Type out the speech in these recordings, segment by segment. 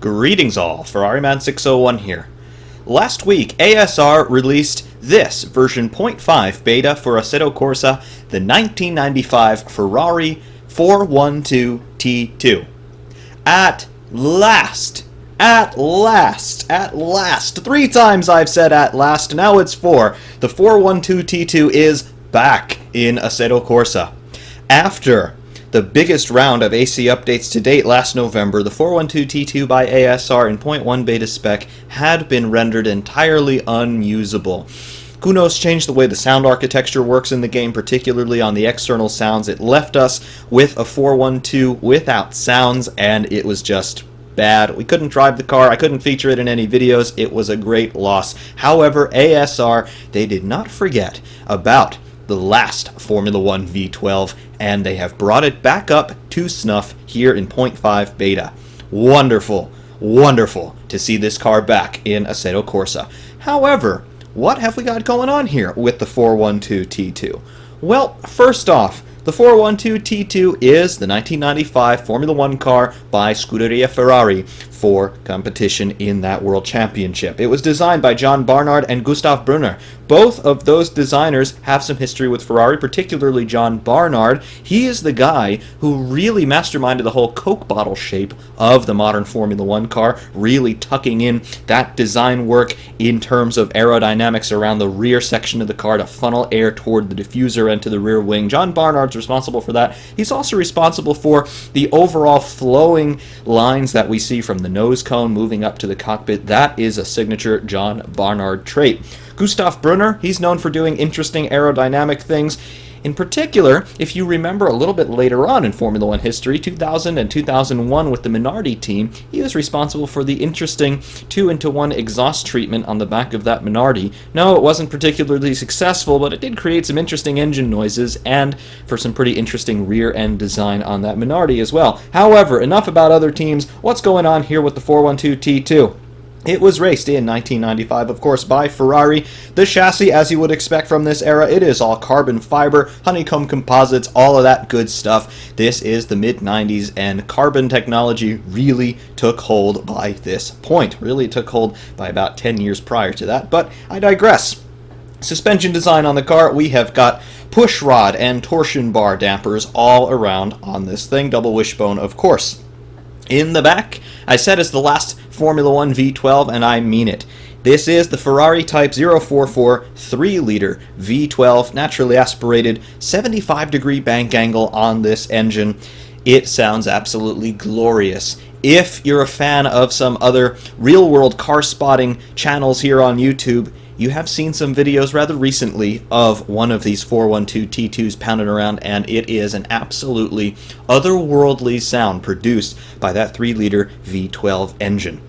Greetings all, FerrariMan601 here. Last week, ASR released this version 0.5 beta for Assetto Corsa, the 1995 Ferrari 412 T2. At last, 3 times I've said at last, now it's 4. The 412 T2 is back in Assetto Corsa. After the biggest round of AC updates to date last November, the 412 T2 by ASR in 0.1 beta spec had been rendered entirely unusable. Kunos changed the way the sound architecture works in the game, particularly on the external sounds. It left us with a 412 without sounds, and it was just bad. We couldn't drive the car, I couldn't feature it in any videos, it was a great loss. However, ASR, they did not forget about the last Formula 1 V12, and they have brought it back up to snuff here in 0.5 beta. Wonderful, wonderful to see this car back in Assetto Corsa. However, what have we got going on here with the 412 T2? Well, first off, the 412 T2 is the 1995 Formula 1 car by Scuderia Ferrari for competition in that World Championship. It was designed by John Barnard and Gustav Brunner. Both of those designers have some history with Ferrari, particularly John Barnard. He is the guy who really masterminded the whole Coke bottle shape of the modern Formula 1 car, really tucking in that design work in terms of aerodynamics around the rear section of the car to funnel air toward the diffuser and to the rear wing. John Barnard's responsible for that. He's also responsible for the overall flowing lines that we see from the nose cone moving up to the cockpit. That is a signature John Barnard trait. Gustav Brunner, he's known for doing interesting aerodynamic things. In particular, if you remember a little bit later on in Formula 1 history, 2000 and 2001 with the Minardi team, he was responsible for the interesting 2-into-1 exhaust treatment on the back of that Minardi. No, it wasn't particularly successful, but it did create some interesting engine noises and for some pretty interesting rear-end design on that Minardi as well. However, enough about other teams. What's going on here with the 412 T2? It was raced in 1995, of course, by Ferrari. The chassis, as you would expect from this era, it is all carbon fiber, honeycomb composites, all of that good stuff. This is the mid-90s, and carbon technology really took hold by this point. Really took hold by about 10 years prior to that, but I digress. Suspension design on the car, we have got push rod and torsion bar dampers all around on this thing. Double wishbone, of course. In the back, I said it's the last Formula 1 V12, and I mean it. This is the Ferrari Type 044 3-liter V12, naturally aspirated, 75-degree bank angle on this engine. It sounds absolutely glorious. If you're a fan of some other real-world car spotting channels here on YouTube, you have seen some videos rather recently of one of these 412 T2s pounding around, and it is an absolutely otherworldly sound produced by that 3-liter V12 engine.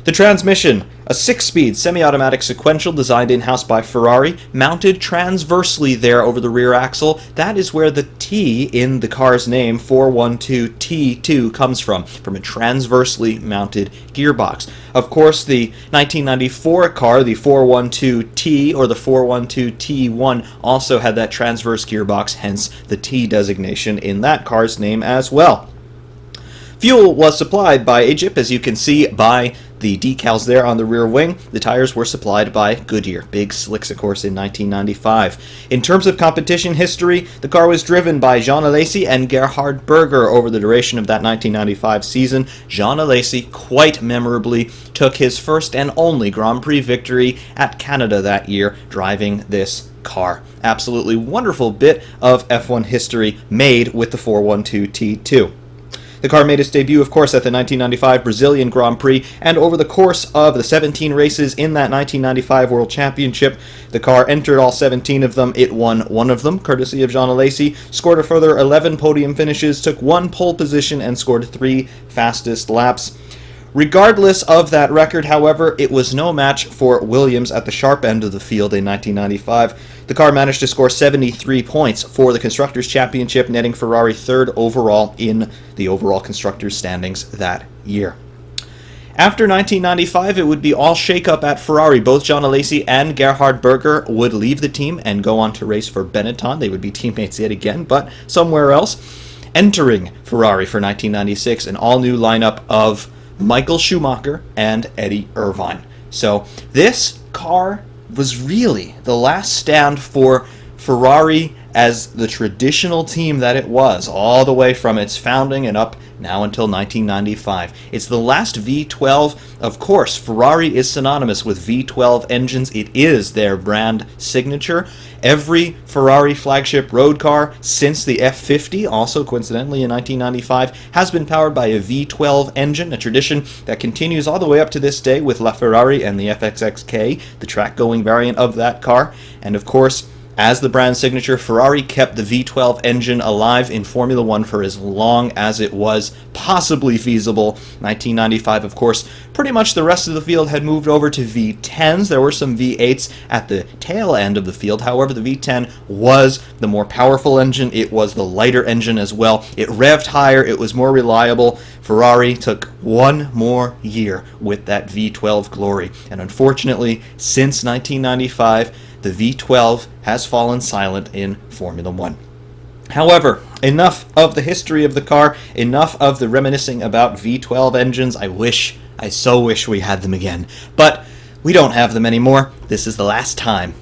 The transmission, a 6-speed semi-automatic sequential designed in-house by Ferrari, mounted transversely there over the rear axle. That is where the T in the car's name, 412 T2, comes from a transversely mounted gearbox. Of course, the 1994 car, the 412 T or the 412 T1, also had that transverse gearbox, hence the T designation in that car's name as well. Fuel was supplied by Egypt, as you can see by the decals there on the rear wing. The tires were supplied by Goodyear. Big slicks, of course, in 1995. In terms of competition history, the car was driven by Jean Alesi and Gerhard Berger over the duration of that 1995 season. Jean Alesi, quite memorably, took his first and only Grand Prix victory at Canada that year, driving this car. Absolutely wonderful bit of F1 history made with the 412 T2. The car made its debut, of course, at the 1995 Brazilian Grand Prix, and over the course of the 17 races in that 1995 World Championship, the car entered all 17 of them. It won one of them, courtesy of Jean Alesi, scored a further 11 podium finishes, took 1 pole position, and scored 3 fastest laps. Regardless of that record, however, it was no match for Williams at the sharp end of the field in 1995. The car managed to score 73 points for the Constructors' Championship, netting Ferrari 3rd overall in the overall Constructors' standings that year. After 1995, it would be all shake-up at Ferrari. Both Jean Alesi and Gerhard Berger would leave the team and go on to race for Benetton. They would be teammates yet again, but somewhere else. Entering Ferrari for 1996, an all-new lineup of Michael Schumacher and Eddie Irvine. So this car was really the last stand for Ferrari as the traditional team that it was, all the way from its founding and up now until 1995. It's the last V12. Of course, Ferrari is synonymous with V12 engines. It is their brand signature. Every Ferrari flagship road car since the F50, also coincidentally in 1995, has been powered by a V12 engine, a tradition that continues all the way up to this day with LaFerrari and the FXXK, the track-going variant of that car. And of course, as the brand signature, Ferrari kept the V12 engine alive in Formula One for as long as it was possibly feasible. 1995, of course, pretty much the rest of the field had moved over to V10s. There were some V8s at the tail end of the field. However, the V10 was the more powerful engine. It was the lighter engine as well. It revved higher. It was more reliable. Ferrari took one more year with that V12 glory. And unfortunately, since 1995, the V12 has fallen silent in Formula One. However, enough of the history of the car, enough of the reminiscing about V12 engines. I so wish we had them again. But we don't have them anymore. This is the last time.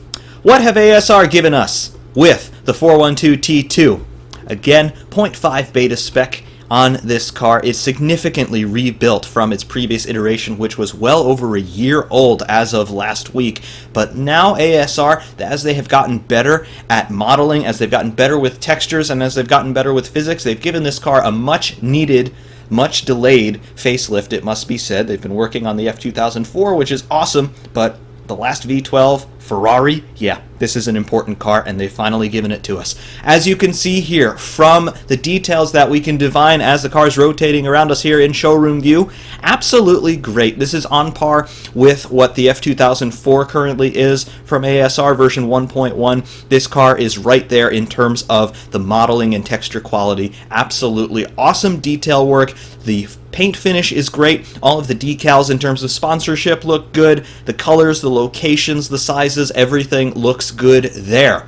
What have ASR given us with the 412 T2? Again, 0.5 beta spec on this car is significantly rebuilt from its previous iteration, which was well over a year old as of last week. But now ASR, as they have gotten better at modeling, as they've gotten better with textures, and as they've gotten better with physics, they've given this car a much needed, much delayed facelift, it must be said. They've been working on the F2004, which is awesome, but the last V12 Ferrari, yeah, this is an important car, and they've finally given it to us. As you can see here, from the details that we can divine as the car is rotating around us here in showroom view, absolutely great. This is on par with what the F2004 currently is from ASR version 1.1. This car is right there in terms of the modeling and texture quality. Absolutely awesome detail work. The paint finish is great. All of the decals in terms of sponsorship look good. The colors, the locations, the sizes, everything looks good there.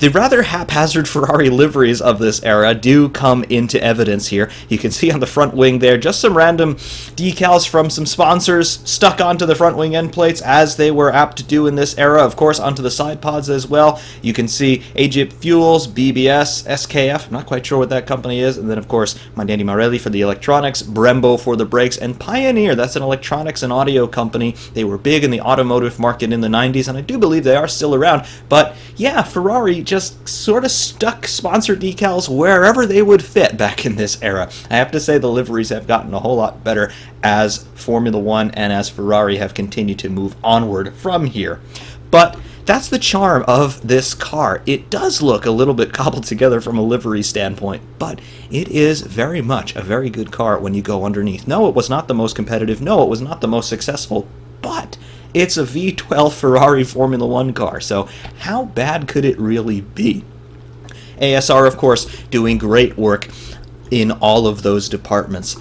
The rather haphazard Ferrari liveries of this era do come into evidence here. You can see on the front wing there just some random decals from some sponsors stuck onto the front wing end plates, as they were apt to do in this era. Of course, onto the side pods as well. You can see Egypt Fuels, BBS, SKF, I'm not quite sure what that company is, and then of course Mandani Marelli for the electronics, Brembo for the brakes, and Pioneer, that's an electronics and audio company. They were big in the automotive market in the 90s, and I do believe they are still around. But yeah, Ferrari just sort of stuck sponsor decals wherever they would fit back in this era. I have to say the liveries have gotten a whole lot better as Formula One and as Ferrari have continued to move onward from here. But that's the charm of this car. It does look a little bit cobbled together from a livery standpoint, but it is very much a very good car when you go underneath. No, it was not the most competitive. No, it was not the most successful, but it's a V12 Ferrari Formula One car, so how bad could it really be? ASR, of course, doing great work in all of those departments.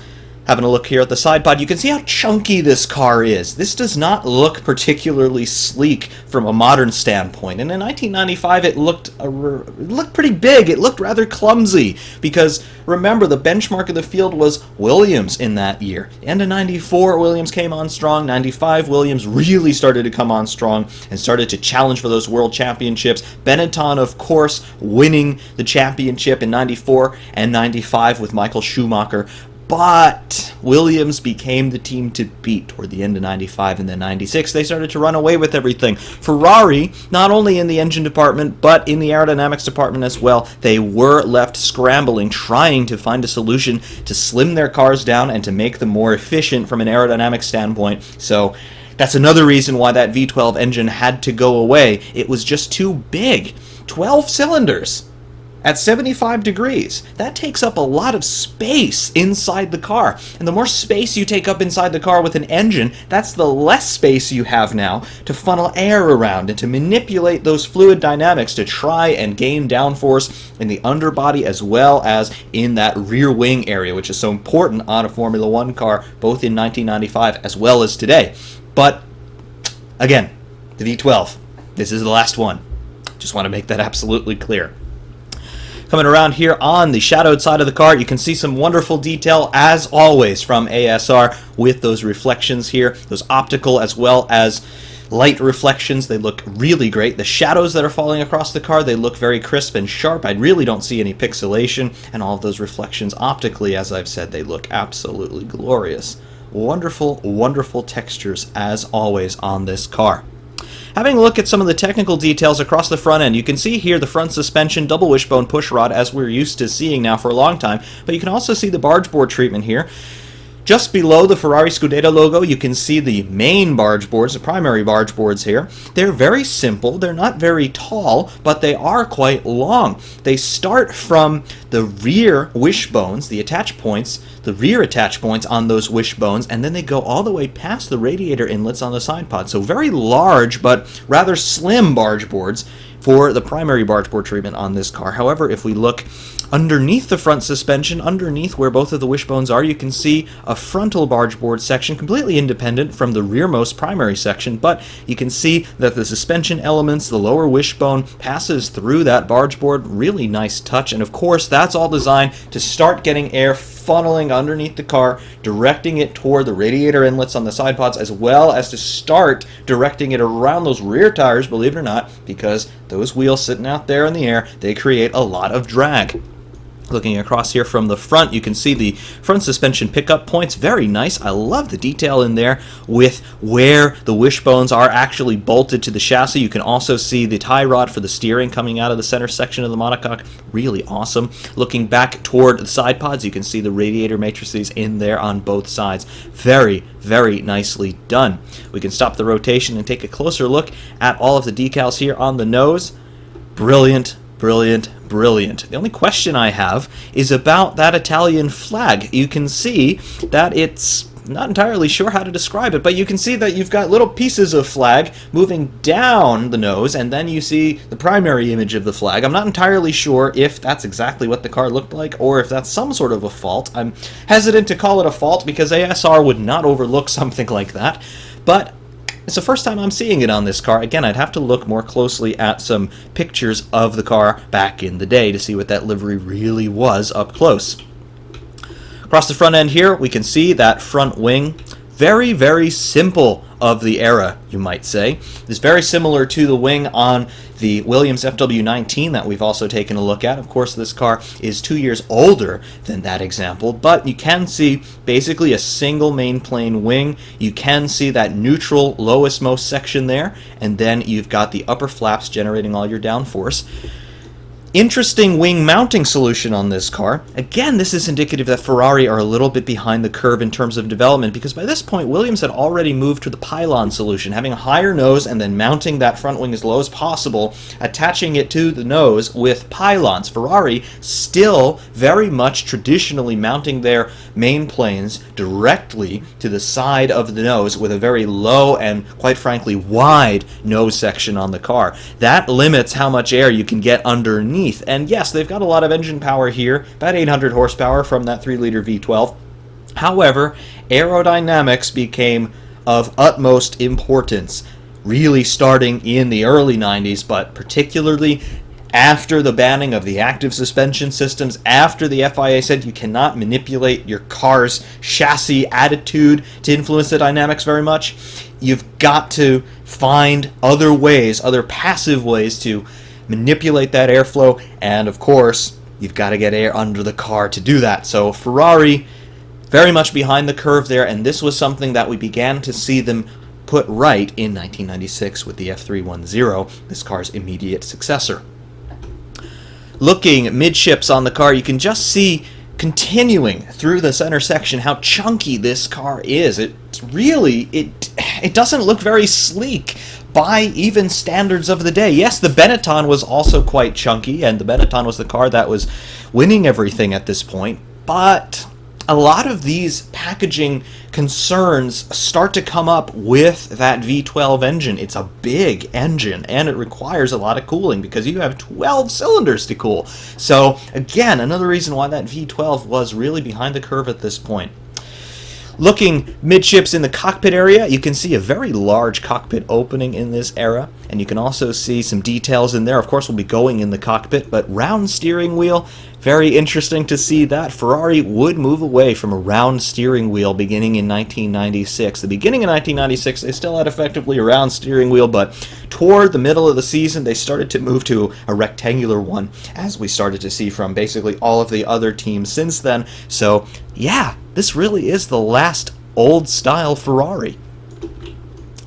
Having a look here at the side pod, you can see how chunky this car is. This does not look particularly sleek from a modern standpoint. And in 1995, it looked pretty big. It looked rather clumsy because, remember, the benchmark of the field was Williams in that year. End of 94, Williams came on strong. 95, Williams really started to come on strong and started to challenge for those world championships. Benetton, of course, winning the championship in 94 and 95 with Michael Schumacher. But Williams became the team to beat toward the end of 95 and then 96. They started to run away with everything. Ferrari, not only in the engine department, but in the aerodynamics department as well, they were left scrambling, trying to find a solution to slim their cars down and to make them more efficient from an aerodynamic standpoint. So that's another reason why that V12 engine had to go away. It was just too big. 12 cylinders. At 75 degrees, that takes up a lot of space inside the car. And the more space you take up inside the car with an engine, that's the less space you have now to funnel air around and to manipulate those fluid dynamics to try and gain downforce in the underbody as well as in that rear wing area, which is so important on a Formula One car, both in 1995 as well as today. But, again, the V12, this is the last one. Just want to make that absolutely clear. Coming around here on the shadowed side of the car, you can see some wonderful detail, as always, from ASR with those reflections here, those optical as well as light reflections. They look really great. The shadows that are falling across the car, they look very crisp and sharp. I really don't see any pixelation, and all of those reflections optically, as I've said, they look absolutely glorious. Wonderful, wonderful textures, as always, on this car. Having a look at some of the technical details across the front end, you can see here the front suspension double wishbone pushrod, as we're used to seeing now for a long time, but you can also see the barge board treatment here. Just below the Ferrari Scuderia logo, you can see the main barge boards, the primary barge boards here. They're very simple, they're not very tall, but they are quite long. They start from the rear wishbones, the attach points, the rear attach points on those wishbones, and then they go all the way past the radiator inlets on the side pod. So very large, but rather slim barge boards for the primary barge board treatment on this car. However, if we look underneath the front suspension, underneath where both of the wishbones are, you can see a frontal barge board section completely independent from the rearmost primary section, but you can see that the suspension elements, the lower wishbone, passes through that barge board. Really nice touch, and of course that's all designed to start getting air funneling underneath the car, directing it toward the radiator inlets on the side pods, as well as to start directing it around those rear tires, believe it or not, because those wheels sitting out there in the air, they create a lot of drag. Looking across here from the front, you can see the front suspension pickup points. Very nice. I love the detail in there with where the wishbones are actually bolted to the chassis. You can also see the tie rod for the steering coming out of the center section of the monocoque. Really awesome. Looking back toward the side pods, you can see the radiator matrices in there on both sides. Very, very nicely done. We can stop the rotation and take a closer look at all of the decals here on the nose. Brilliant, brilliant, brilliant. The only question I have is about that Italian flag. You can see that it's not entirely sure how to describe it, but you can see that you've got little pieces of flag moving down the nose, and then you see the primary image of the flag. I'm not entirely sure if that's exactly what the car looked like, or if that's some sort of a fault. I'm hesitant to call it a fault because ASR would not overlook something like that, but it's the first time I'm seeing it on this car. Again, I'd have to look more closely at some pictures of the car back in the day to see what that livery really was up close. Across the front end here, we can see that front wing. Very, very simple of the era, you might say. It's very similar to the wing on the Williams FW19 that we've also taken a look at. Of course, this car is 2 years older than that example, but you can see basically a single main plane wing. You can see that neutral lowest most section there, and then you've got the upper flaps generating all your downforce. Interesting wing mounting solution on this car. Again, this is indicative that Ferrari are a little bit behind the curve in terms of development, because by this point Williams had already moved to the pylon solution, having a higher nose and then mounting that front wing as low as possible, attaching it to the nose with pylons. Ferrari still very much traditionally mounting their main planes directly to the side of the nose with a very low and, quite frankly, wide nose section on the car. That limits how much air you can get underneath. And yes, they've got a lot of engine power here, about 800 horsepower from that 3-liter V12. However, aerodynamics became of utmost importance, really starting in the early 90s, but particularly after the banning of the active suspension systems, after the FIA said you cannot manipulate your car's chassis attitude to influence the dynamics very much. You've got to find other ways, other passive ways to manipulate that airflow, and of course you've got to get air under the car to do that. So Ferrari very much behind the curve there, and this was something that we began to see them put right in 1996 with the F310, this car's immediate successor. Looking midships on the car, you can just see continuing through the center section how chunky this car is. It's really, it doesn't look very sleek by even standards of the day. Yes, the Benetton was also quite chunky, and the Benetton was the car that was winning everything at this point, but a lot of these packaging concerns start to come up with that V12 engine. It's a big engine, and it requires a lot of cooling because you have 12 cylinders to cool. So again, another reason why that V12 was really behind the curve at this point. Looking midships in the cockpit area, you can see a very large cockpit opening in this era, and you can also see some details in there. Of course, we'll be going in the cockpit, but round steering wheel, very interesting to see that. Ferrari would move away from a round steering wheel beginning in 1996. The beginning of 1996, they still had effectively a round steering wheel, but toward the middle of the season, they started to move to a rectangular one, as we started to see from basically all of the other teams since then. So, yeah, this really is the last old-style Ferrari.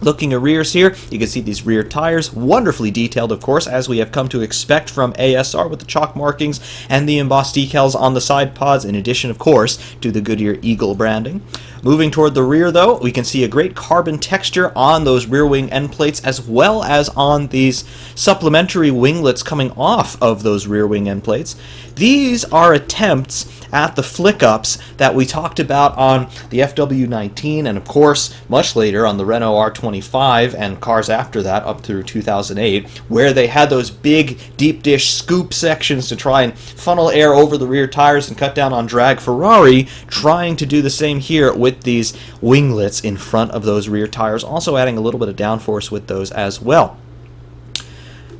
Looking at rears here, you can see these rear tires, wonderfully detailed, of course, as we have come to expect from ASR with the chalk markings and the embossed decals on the side pods, in addition, of course, to the Goodyear Eagle branding. Moving toward the rear, though, we can see a great carbon texture on those rear wing end plates, as well as on these supplementary winglets coming off of those rear wing end plates. These are attempts at the flick-ups that we talked about on the FW19 and, of course, much later on the Renault R25 and cars after that up through 2008, where they had those big deep dish scoop sections to try and funnel air over the rear tires and cut down on drag. Ferrari trying to do the same here with these winglets in front of those rear tires, also adding a little bit of downforce with those as well.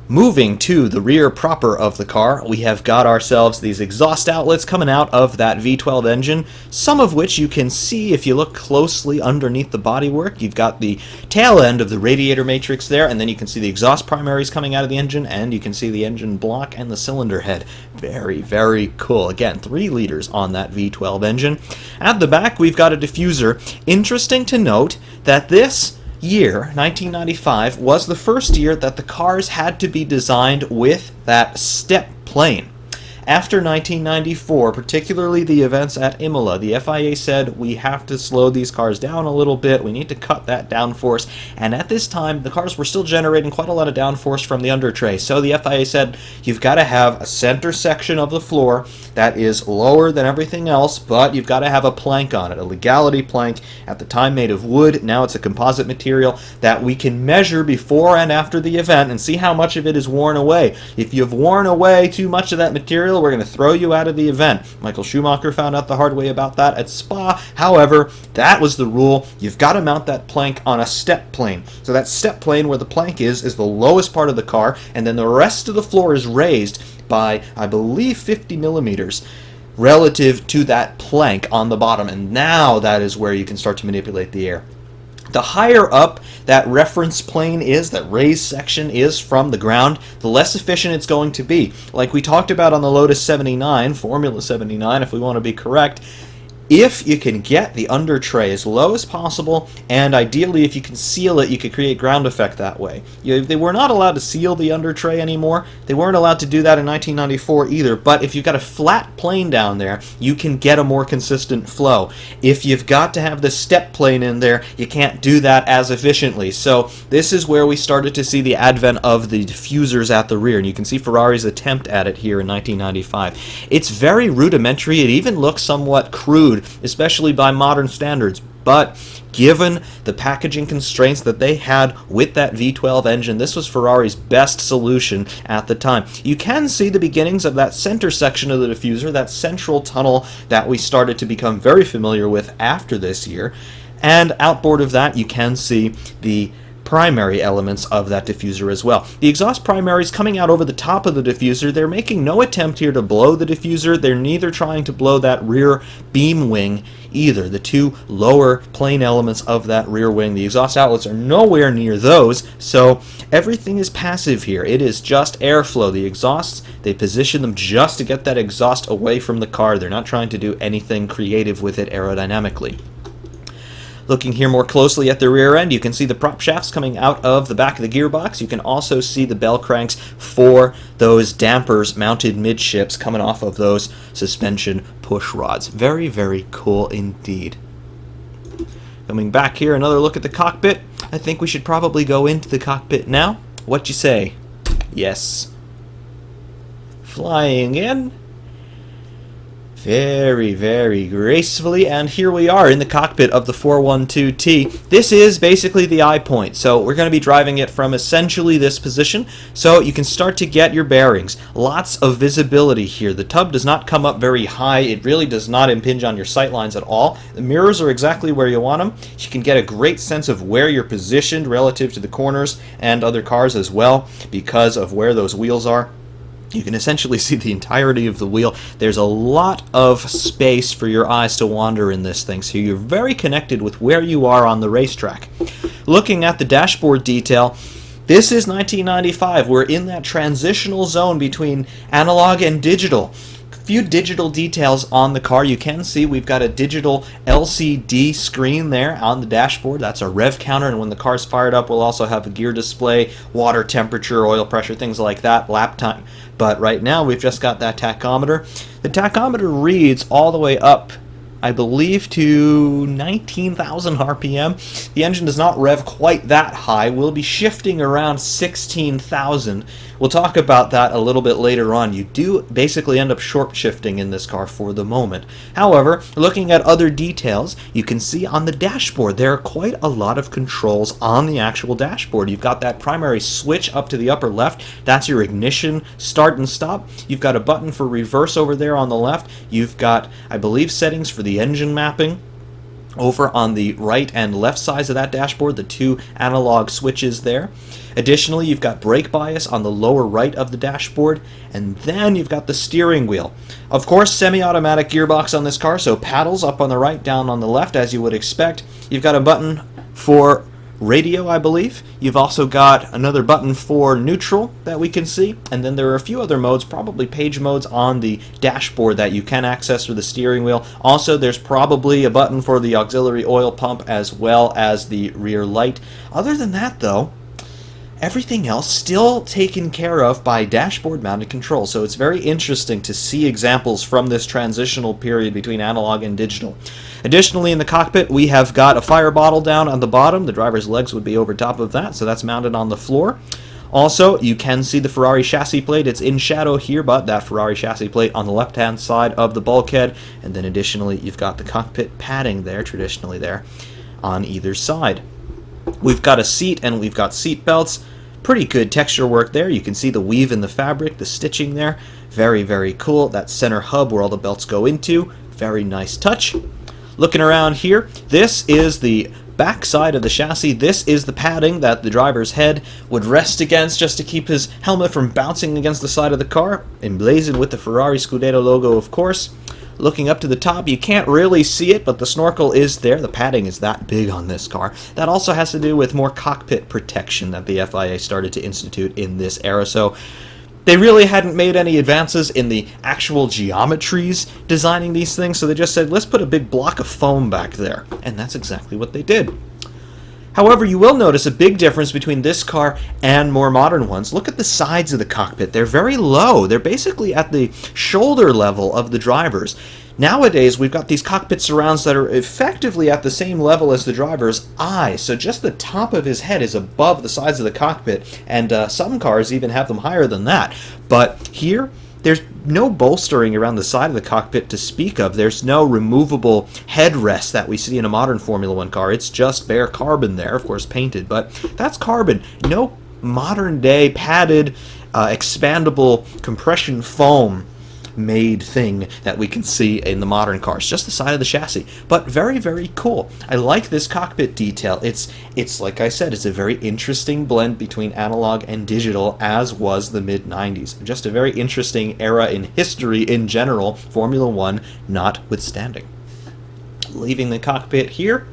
Moving to the rear proper of the car, we have got ourselves these exhaust outlets coming out of that V12 engine, some of which you can see if you look closely underneath the bodywork. You've got the tail end of the radiator matrix there, and then you can see the exhaust primaries coming out of the engine, and you can see the engine block and the cylinder head. Very, very cool. Again, 3 liters on that V12 engine. At the back, we've got a diffuser. Interesting to note that this year, 1995, was the first year that the cars had to be designed with that step plane. After 1994, particularly the events at Imola, the FIA said we have to slow these cars down a little bit, we need to cut that downforce, and at this time the cars were still generating quite a lot of downforce from the under tray, so the FIA said you've got to have a center section of the floor that is lower than everything else, but you've got to have a plank on it, a legality plank, at the time made of wood. Now it's a composite material that we can measure before and after the event and see how much of it is worn away. If you've worn away too much of that material, we're going to throw you out of the event. Michael Schumacher found out the hard way about that at Spa. However, that was the rule. You've got to mount that plank on a step plane. So that step plane where the plank is the lowest part of the car, and then the rest of the floor is raised by, I believe, 50 millimeters relative to that plank on the bottom, and now that is where you can start to manipulate the air. The higher up that reference plane is, that raised section is from the ground, the less efficient it's going to be. Like we talked about on the Lotus 79, Formula 79 if we want to be correct, if you can get the under tray as low as possible, and ideally if you can seal it, you could create ground effect that way. They were not allowed to seal the under tray anymore. They weren't allowed to do that in 1994 either, but if you've got a flat plane down there, you can get a more consistent flow. If you've got to have the step plane in there, you can't do that as efficiently. So this is where we started to see the advent of the diffusers at the rear, and you can see Ferrari's attempt at it here in 1995. It's very rudimentary. It even looks somewhat crude, especially by modern standards, but given the packaging constraints that they had with that V12 engine, this was Ferrari's best solution at the time. You can see the beginnings of that center section of the diffuser, that central tunnel that we started to become very familiar with after this year, and outboard of that you can see the primary elements of that diffuser as well. The exhaust primaries coming out over the top of the diffuser, they're making no attempt here to blow the diffuser. They're neither trying to blow that rear beam wing either. The two lower plane elements of that rear wing, the exhaust outlets are nowhere near those, so everything is passive here. It is just airflow. The exhausts, they position them just to get that exhaust away from the car. They're not trying to do anything creative with it aerodynamically. Looking here more closely at the rear end, you can see the prop shafts coming out of the back of the gearbox. You can also see the bell cranks for those dampers mounted midships coming off of those suspension push rods. Very, very cool indeed. Coming back here, another look at the cockpit. I think we should probably go into the cockpit now. What you say? Yes. Flying in. Very, very gracefully, and here we are in the cockpit of the 412T. This is basically the eye point, so we're going to be driving it from essentially this position, so you can start to get your bearings. Lots of visibility here. The tub does not come up very high. It really does not impinge on your sight lines at all. The mirrors are exactly where you want them. You can get a great sense of where you're positioned relative to the corners and other cars as well because of where those wheels are. You can essentially see the entirety of the wheel. There's a lot of space for your eyes to wander in this thing, so you're very connected with where you are on the racetrack. Looking at the dashboard detail, this is 1995. We're in that transitional zone between analog and digital. Few digital details on the car. You can see we've got a digital LCD screen there on the dashboard. That's a rev counter, and when the car's fired up, we'll also have a gear display, water temperature, oil pressure, things like that, lap time. But right now we've just got that tachometer. The tachometer reads all the way up, I believe, to 19,000 RPM. The engine does not rev quite that high. We'll be shifting around 16,000. We'll talk about that a little bit later on. You do basically end up short shifting in this car for the moment. However, looking at other details, you can see on the dashboard there are quite a lot of controls on the actual dashboard. You've got that primary switch up to the upper left. That's your ignition, start and stop. You've got a button for reverse over there on the left. You've got, I believe, settings for the engine mapping. Over on the right and left sides of that dashboard, the two analog switches there. Additionally, you've got brake bias on the lower right of the dashboard, and then you've got the steering wheel. Of course, semi-automatic gearbox on this car, so paddles up on the right, down on the left, as you would expect. You've got a button for radio, I believe. You've also got another button for neutral that we can see, and then there are a few other modes, probably page modes on the dashboard that you can access with the steering wheel. Also, there's probably a button for the auxiliary oil pump as well as the rear light. Other than that, though, everything else still taken care of by dashboard mounted control, so it's very interesting to see examples from this transitional period between analog and digital. Additionally, in the cockpit, we have got a fire bottle down on the bottom. The driver's legs would be over top of that, so that's mounted on the floor. Also, you can see the Ferrari chassis plate. It's in shadow here, but that Ferrari chassis plate on the left-hand side of the bulkhead. And then additionally, you've got the cockpit padding there, traditionally there, on either side. We've got a seat and we've got seat belts. Pretty good texture work there. You can see the weave in the fabric, the stitching there. Very, very cool. That center hub where all the belts go into. Very nice touch. Looking around here, this is the back side of the chassis. This is the padding that the driver's head would rest against just to keep his helmet from bouncing against the side of the car. Emblazoned with the Ferrari Scudetto logo, of course. Looking up to the top, you can't really see it, but the snorkel is there. The padding is that big on this car. That also has to do with more cockpit protection that the FIA started to institute in this era. So they really hadn't made any advances in the actual geometries designing these things, so they just said, let's put a big block of foam back there. And that's exactly what they did. However, you will notice a big difference between this car and more modern ones. Look at the sides of the cockpit. They're very low. They're basically at the shoulder level of the drivers. Nowadays, we've got these cockpit surrounds that are effectively at the same level as the driver's eyes. So just the top of his head is above the sides of the cockpit, and some cars even have them higher than that. But here, there's no bolstering around the side of the cockpit to speak of. There's no removable headrest that we see in a modern Formula One car. It's just bare carbon there, of course painted, but that's carbon. No modern day padded, expandable compression foam made thing that we can see in the modern cars, just the side of the chassis. But very, very cool. I like this cockpit detail. It's like I said, it's a very interesting blend between analog and digital, as was the mid-90s. Just a very interesting era in history in general, Formula One notwithstanding. Leaving the cockpit here,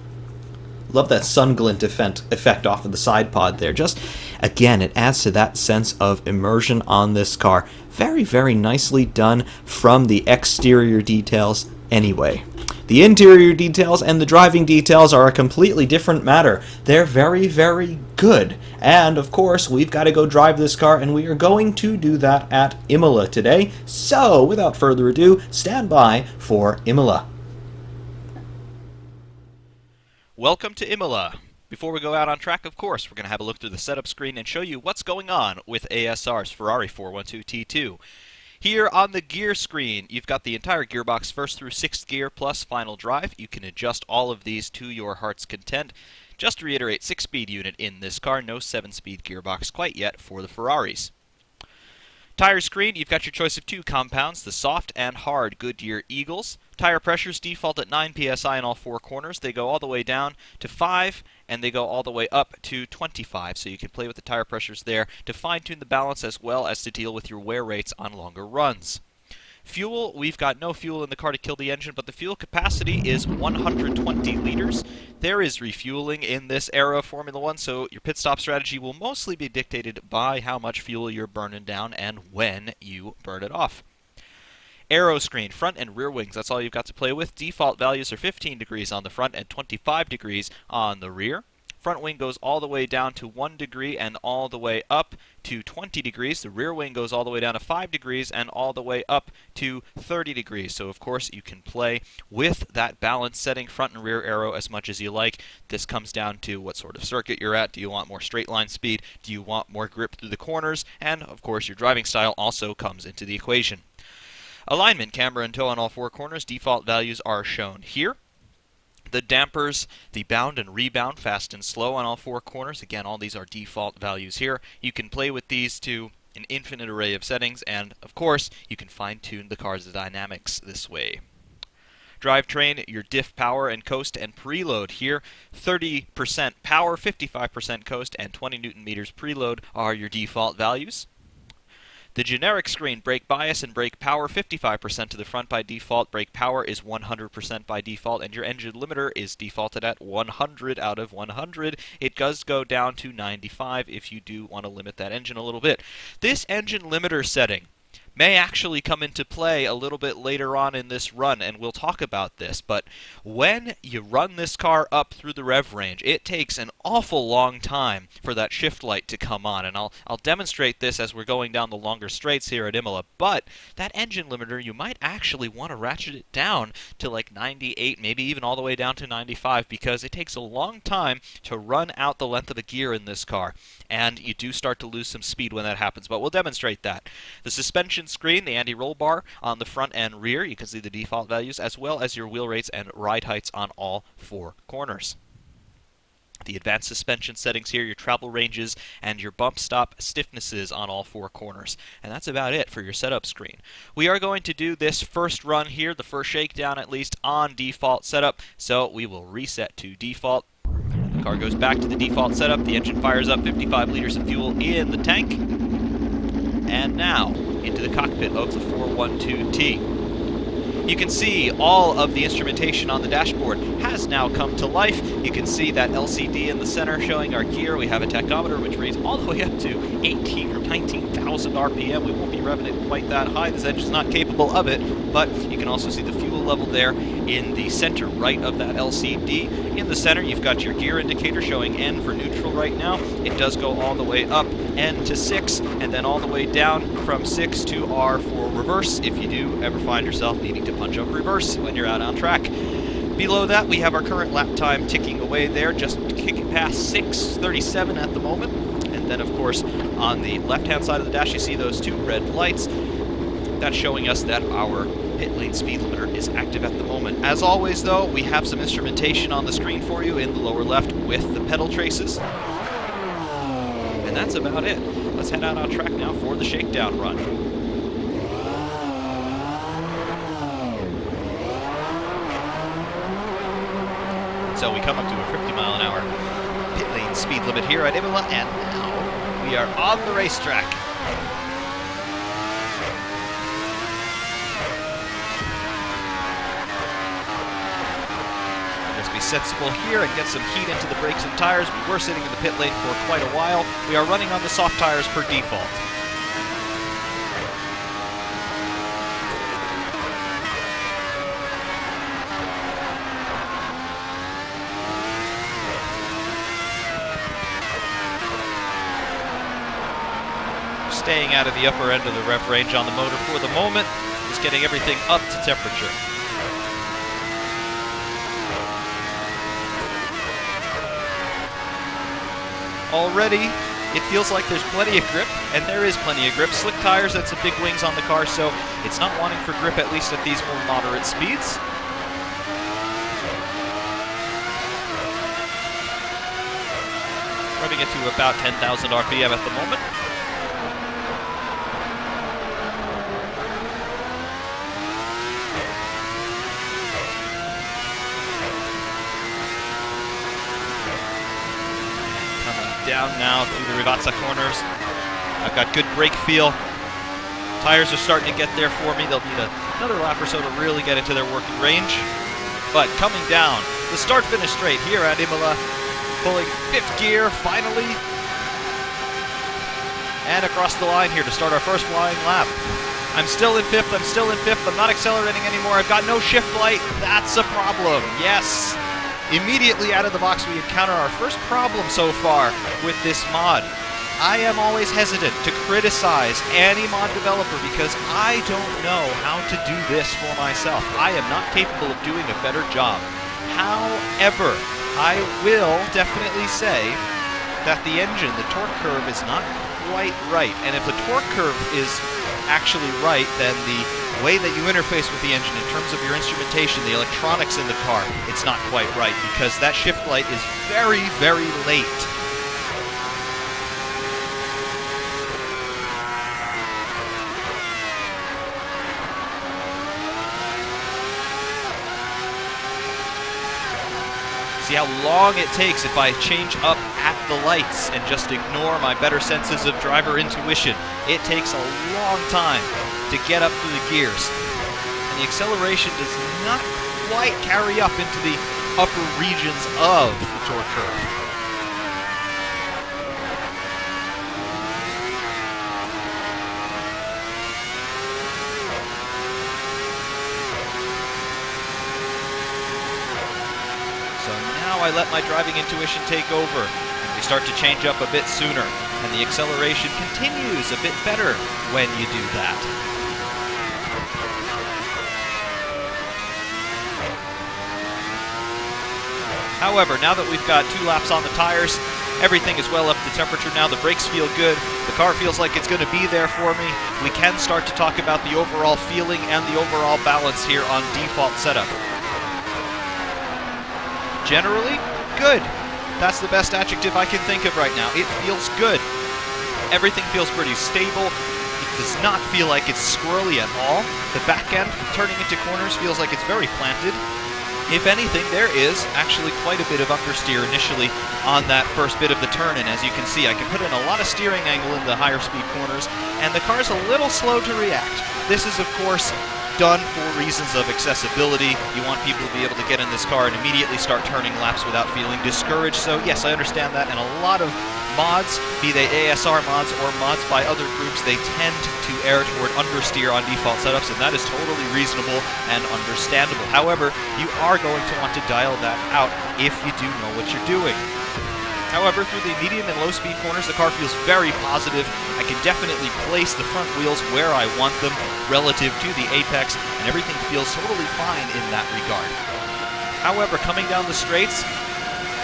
love that sun glint effect off of the side pod there. Just, again, it adds to that sense of immersion on this car. Very, very nicely done from the exterior details anyway. The interior details and the driving details are a completely different matter. They're very, very good. And, of course, we've got to go drive this car, and we are going to do that at Imola today. So, without further ado, stand by for Imola. Welcome to Imola. Before we go out on track, of course, we're going to have a look through the setup screen and show you what's going on with ASR's Ferrari 412 T2. Here on the gear screen, you've got the entire gearbox, first through 6th gear plus final drive. You can adjust all of these to your heart's content. Just to reiterate, 6-speed unit in this car, no 7-speed gearbox quite yet for the Ferraris. Tire screen, you've got your choice of 2 compounds, the soft and hard Goodyear Eagles. Tire pressures default at 9 psi in all 4 corners. They go all the way down to 5, and they go all the way up to 25. So you can play with the tire pressures there to fine-tune the balance as well as to deal with your wear rates on longer runs. Fuel, we've got no fuel in the car to kill the engine, but the fuel capacity is 120 liters. There is refueling in this era of Formula 1, so your pit stop strategy will mostly be dictated by how much fuel you're burning down and when you burn it off. Aero screen, front and rear wings, that's all you've got to play with. Default values are 15 degrees on the front and 25 degrees on the rear. Front wing goes all the way down to 1 degree and all the way up to 20 degrees. The rear wing goes all the way down to 5 degrees and all the way up to 30 degrees. So, of course, you can play with that balance setting, front and rear aero, as much as you like. This comes down to what sort of circuit you're at. Do you want more straight line speed? Do you want more grip through the corners? And, of course, your driving style also comes into the equation. Alignment, camber and toe on all 4 corners. Default values are shown here. The dampers, the bound and rebound, fast and slow on all 4 corners. Again, all these are default values here. You can play with these to an infinite array of settings, and of course, you can fine-tune the car's dynamics this way. Drivetrain, your diff power and coast and preload here. 30% power, 55% coast, and 20 Newton meters preload are your default values. The generic screen, brake bias and brake power, 55% to the front by default. Brake power is 100% by default, and your engine limiter is defaulted at 100 out of 100. It does go down to 95 if you do want to limit that engine a little bit. This engine limiter setting may actually come into play a little bit later on in this run, and we'll talk about this, but when you run this car up through the rev range, it takes an awful long time for that shift light to come on, and I'll demonstrate this as we're going down the longer straights here at Imola, but that engine limiter, you might actually want to ratchet it down to like 98, maybe even all the way down to 95, because it takes a long time to run out the length of a gear in this car, and you do start to lose some speed when that happens, but we'll demonstrate that. The suspension screen, the anti-roll bar on the front and rear, you can see the default values, as well as your wheel rates and ride heights on all 4 corners. The advanced suspension settings here, your travel ranges, and your bump stop stiffnesses on all 4 corners. And that's about it for your setup screen. We are going to do this first run here, the first shakedown at least, on default setup, so we will reset to default. The car goes back to the default setup, the engine fires up, 55 liters of fuel in the tank. And now, into the cockpit of the 412T. You can see all of the instrumentation on the dashboard has now come to life. You can see that LCD in the center showing our gear. We have a tachometer which reads all the way up to 18 or 19,000 RPM. We won't be revving it quite that high. This engine's not capable of it, but you can also see the fuel level there in the center right of that LCD. In the center, you've got your gear indicator showing N for neutral right now. It does go all the way up, N to 6, and then all the way down from 6 to R for reverse if you do ever find yourself needing to punch up reverse when you're out on track. Below that, we have our current lap time ticking away there, just kicking past 6:37 at the moment. And then, of course, on the left-hand side of the dash, you see those 2 red lights. That's showing us that our pit lane speed limiter is active at the moment. As always, though, we have some instrumentation on the screen for you in the lower left with the pedal traces. And that's about it. Let's head out on track now for the shakedown run. So we come up to a 50-mile-an-hour pit lane speed limit here at Imola, and now we are on the racetrack. Let's be sensible here and get some heat into the brakes and tires. We were sitting in the pit lane for quite a while. We are running on the soft tires per default. Staying out of the upper end of the rev range on the motor for the moment, just getting everything up to temperature. Already It feels like there's plenty of grip, and there is plenty of grip. Slick tires and some big wings on the car, so it's not wanting for grip, at least at these more moderate speeds. Running it to about 10,000 RPM at the moment. Down now through the Rivazza corners. I've got good brake feel. Tires are starting to get there for me. They'll need another lap or so to really get into their working range. But coming down, the start-finish straight here at Imola, pulling 5th gear finally. And across the line here to start our first flying lap. I'm still in 5th, I'm not accelerating anymore. I've got no shift light. That's a problem, yes. Immediately out of the box, we encounter our first problem so far with this mod. I am always hesitant to criticize any mod developer because I don't know how to do this for myself. I am not capable of doing a better job. However, I will definitely say that the engine, the torque curve, is not quite right. And if the torque curve is actually right, then the way that you interface with the engine in terms of your instrumentation, the electronics in the car, it's not quite right because that shift light is very, very late. See how long it takes if I change up at the lights and just ignore my better senses of driver intuition. It takes a long time to get up through the gears. And the acceleration does not quite carry up into the upper regions of the torque curve. So now I let my driving intuition take over, and we start to change up a bit sooner, and the acceleration continues a bit better when you do that. However, now that we've got 2 laps on the tires, everything is well up to temperature now. The brakes feel good. The car feels like it's going to be there for me. We can start to talk about the overall feeling and the overall balance here on default setup. Generally, good. That's the best adjective I can think of right now. It feels good. Everything feels pretty stable. It does not feel like it's squirrely at all. The back end, turning into corners, feels like it's very planted. If anything, there is actually quite a bit of understeer initially on that first bit of the turn, and as you can see, I can put in a lot of steering angle in the higher speed corners, and the car's a little slow to react. This is, of course, done for reasons of accessibility. You want people to be able to get in this car and immediately start turning laps without feeling discouraged. So yes, I understand that, and a lot of mods, be they ASR mods or mods by other groups, they tend to err toward understeer on default setups, and that is totally reasonable and understandable. However, you are going to want to dial that out if you do know what you're doing. However, through the medium and low speed corners, the car feels very positive. I can definitely place the front wheels where I want them relative to the apex, and everything feels totally fine in that regard. However, coming down the straights,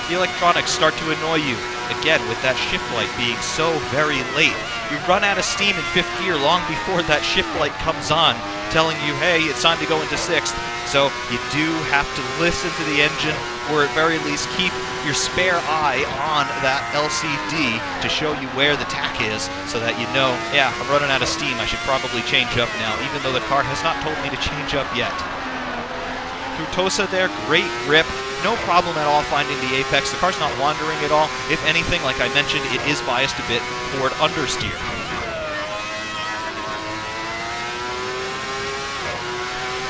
the electronics start to annoy you. Again, with that shift light being so very late. You run out of steam in 5th gear long before that shift light comes on, telling you, hey, it's time to go into 6th. So you do have to listen to the engine, or at very least keep your spare eye on that LCD to show you where the tack is, so that you know, yeah, I'm running out of steam, I should probably change up now, even though the car has not told me to change up yet. Through Tosa there, great grip, no problem at all finding the apex. The car's not wandering at all. If anything, like I mentioned, it is biased a bit toward understeer.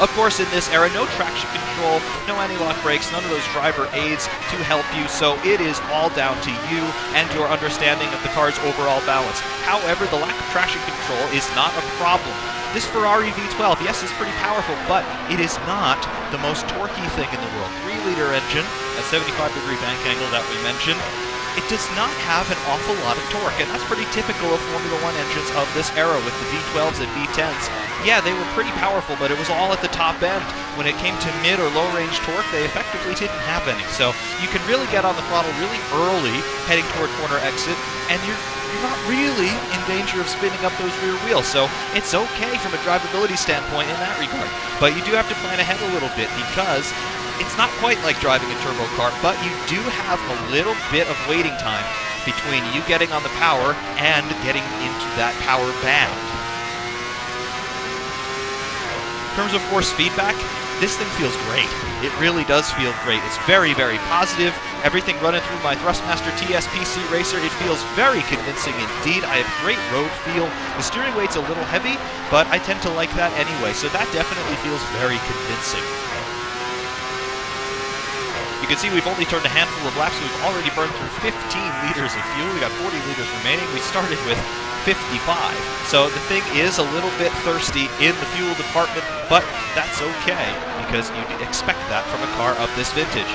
Of course, in this era, no traction control, no anti-lock brakes, none of those driver aids to help you, so it is all down to you and your understanding of the car's overall balance. However, the lack of traction control is not a problem. This Ferrari V12, yes, is pretty powerful, but it is not the most torquey thing in the world. 3-liter engine, at 75-degree bank angle that we mentioned, it does not have an awful lot of torque, and that's pretty typical of Formula One engines of this era with the V12s and V10s. Yeah, they were pretty powerful, but it was all at the top end. When it came to mid or low range torque, they effectively didn't have any. So you can really get on the throttle really early, heading toward corner exit, and you're not really in danger of spinning up those rear wheels. So it's okay from a drivability standpoint in that regard. But you do have to plan ahead a little bit, because it's not quite like driving a turbo car, but you do have a little bit of waiting time between you getting on the power and getting into that power band. In terms of force feedback, this thing feels great. It really does feel great. It's very, very positive. Everything running through my Thrustmaster TSPC Racer, it feels very convincing indeed. I have great road feel. The steering weight's a little heavy, but I tend to like that anyway, so that definitely feels very convincing. You can see we've only turned a handful of laps, so we've already burned through 15 liters of fuel. We got 40 liters remaining. We started with 55. So the thing is a little bit thirsty in the fuel department, but that's okay, because you'd expect that from a car of this vintage.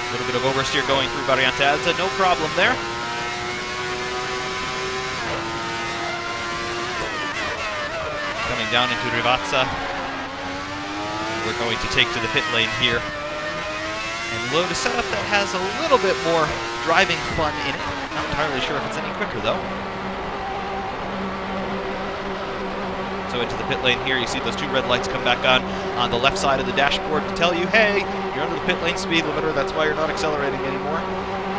A little bit of oversteer going through Variantazza, no problem there. Coming down into Rivazza. We're going to take to the pit lane here and load a setup that has a little bit more driving fun in it. Not entirely sure if it's any quicker though. So into the pit lane here, you see those two red lights come back on the left side of the dashboard to tell you, hey, you're under the pit lane speed limiter, that's why you're not accelerating anymore.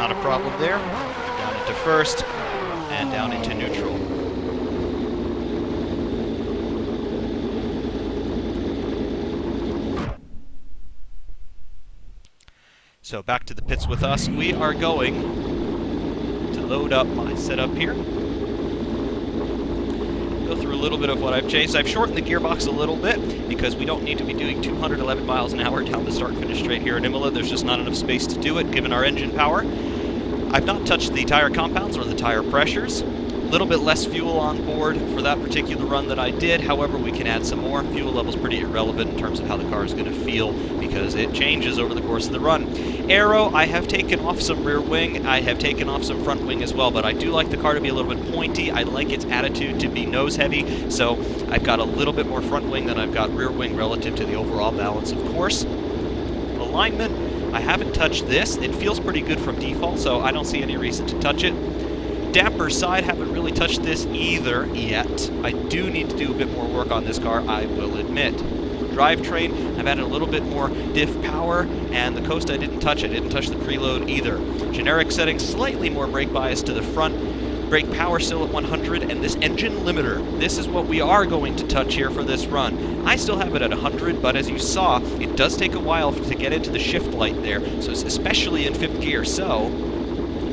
Not a problem there. Down into first and down into neutral. So back to the pits with us. We are going to load up my setup here. Go through a little bit of what I've changed. I've shortened the gearbox a little bit because we don't need to be doing 211 miles an hour down the start-finish straight here at Imola. There's just not enough space to do it given our engine power. I've not touched the tire compounds or the tire pressures. A little bit less fuel on board for that particular run that I did. However, we can add some more. Fuel level's pretty irrelevant in terms of how the car is going to feel because it changes over the course of the run. Aero, I have taken off some rear wing. I have taken off some front wing as well, but I do like the car to be a little bit pointy. I like its attitude to be nose heavy, so I've got a little bit more front wing than I've got rear wing relative to the overall balance, of course. Alignment, I haven't touched this. It feels pretty good from default, so I don't see any reason to touch it. Damper side, haven't really touched this either yet. I do need to do a bit more work on this car, I will admit. Drivetrain, I've added a little bit more diff power, and the coast I didn't touch. I didn't touch the preload either. Generic settings, slightly more brake bias to the front. Brake power still at 100, and this engine limiter, this is what we are going to touch here for this run. I still have it at 100, but as you saw, it does take a while to get into the shift light there, so especially in fifth gear. So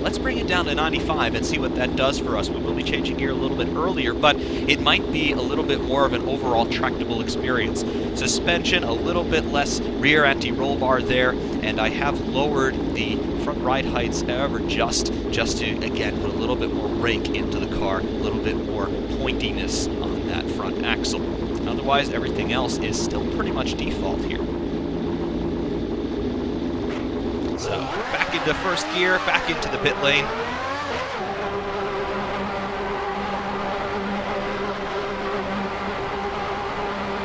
let's bring it down to 95 and see what that does for us. We will be changing gear a little bit earlier, but it might be a little bit more of an overall tractable experience. Suspension, a little bit less rear anti-roll bar there, and I have lowered the front ride heights ever just to, again, put a little bit more rake into the car, a little bit more pointiness on that front axle. Otherwise, everything else is still pretty much default here. So, back into first gear, back into the pit lane.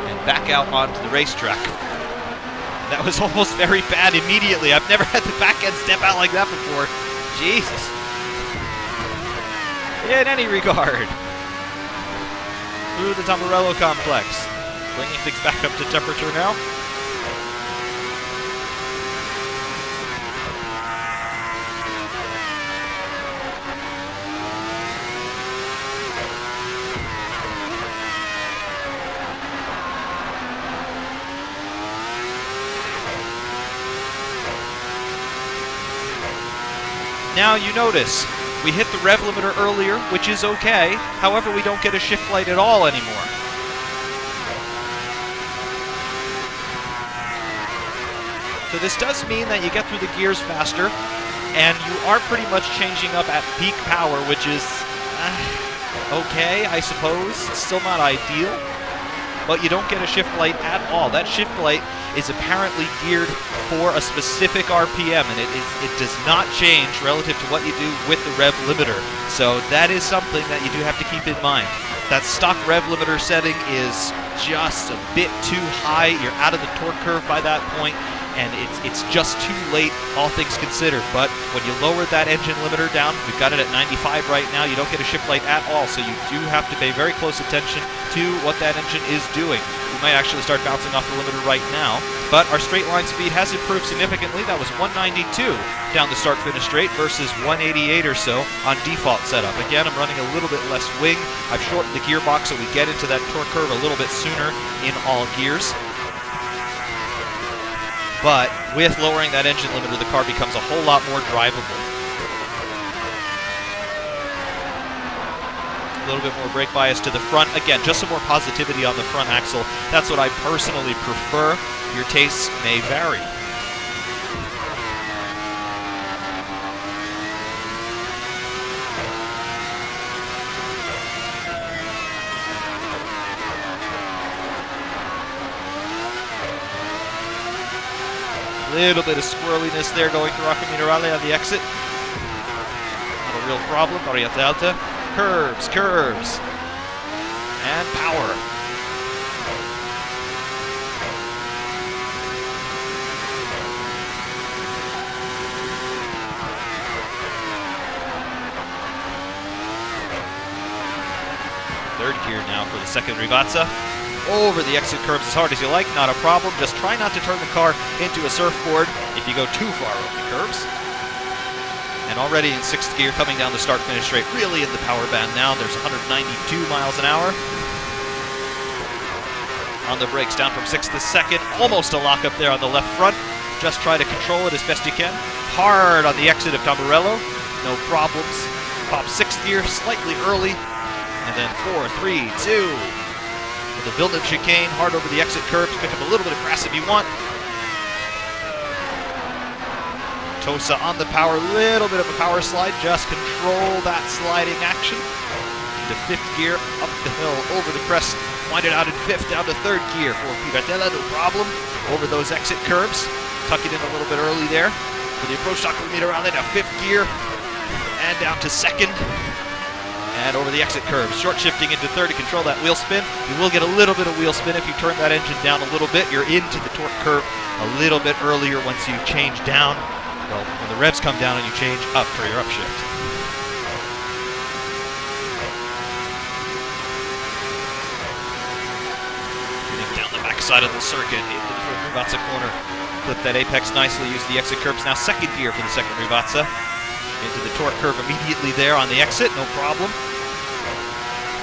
And back out onto the racetrack. That was almost very bad immediately. I've never had the back end step out like that before. Jesus. In any regard. Through the Tamburello complex. Bringing things back up to temperature now. Now you notice, we hit the rev limiter earlier, which is okay. However, we don't get a shift light at all anymore. So this does mean that you get through the gears faster, and you are pretty much changing up at peak power, which is okay, I suppose. Still not ideal. But you don't get a shift light at all. That shift light is apparently geared for a specific RPM, and it does not change relative to what you do with the rev limiter. So that is something that you do have to keep in mind. That stock rev limiter setting is just a bit too high. You're out of the torque curve by that point, and it's just too late, all things considered. But when you lower that engine limiter down, we've got it at 95 right now, you don't get a shift light at all, so you do have to pay very close attention to what that engine is doing. We might actually start bouncing off the limiter right now, but our straight line speed has improved significantly. That was 192 down the start-finish straight versus 188 or so on default setup. Again, I'm running a little bit less wing. I've shortened the gearbox so we get into that torque curve a little bit sooner in all gears. But with lowering that engine limiter, the car becomes a whole lot more drivable. A little bit more brake bias to the front. Again, just some more positivity on the front axle. That's what I personally prefer. Your tastes may vary. Little bit of squirreliness there going through Acqua Minerale on the exit. Not a real problem. Variante Alta. Curves, curves. And power. Third gear now for the second Rivazza. Over the exit curves as hard as you like, not a problem. Just try not to turn the car into a surfboard if you go too far over the curves. And already in sixth gear, coming down the start-finish straight, really in the power band now. There's 192 miles an hour. On the brakes, down from sixth to second. Almost a lock up there on the left front. Just try to control it as best you can. Hard on the exit of Tamburello. No problems. Pop sixth gear, slightly early. And then 4, 3, 2. The Villeneuve chicane, hard over the exit curbs, pick up a little bit of grass if you want. Tosa on the power, little bit of a power slide, just control that sliding action. Into fifth gear, up the hill, over the crest, wind it out in fifth, down to third gear for Piratella, no problem. Over those exit curbs, tuck it in a little bit early there. For the approach shock meter around into fifth gear, and down to second. And over the exit curve, short shifting into third to control that wheel spin. You will get a little bit of wheel spin if you turn that engine down a little bit. You're into the torque curve a little bit earlier once you change down. Well, when the revs come down and you change up for your upshift. Down the backside of the circuit into the first Rivazza corner. Clip that apex nicely, use the exit curbs. Now second gear for the second Rivazza. Into the torque curve immediately there on the exit, no problem.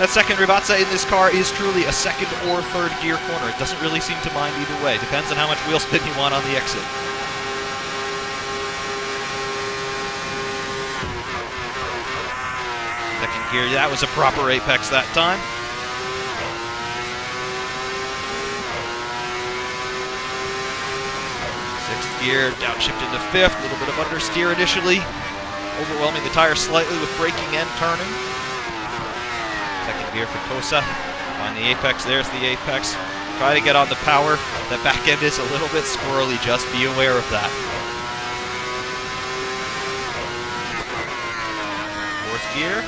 That second Rivazza in this car is truly a second or third gear corner. It doesn't really seem to mind either way. Depends on how much wheel spin you want on the exit. Second gear, that was a proper apex that time. Sixth gear, downshift into fifth, a little bit of understeer initially. Overwhelming the tire slightly with braking and turning. Second gear for Tosa. On the apex, there's the apex. Try to get on the power. The back end is a little bit squirrely, just be aware of that. Fourth gear.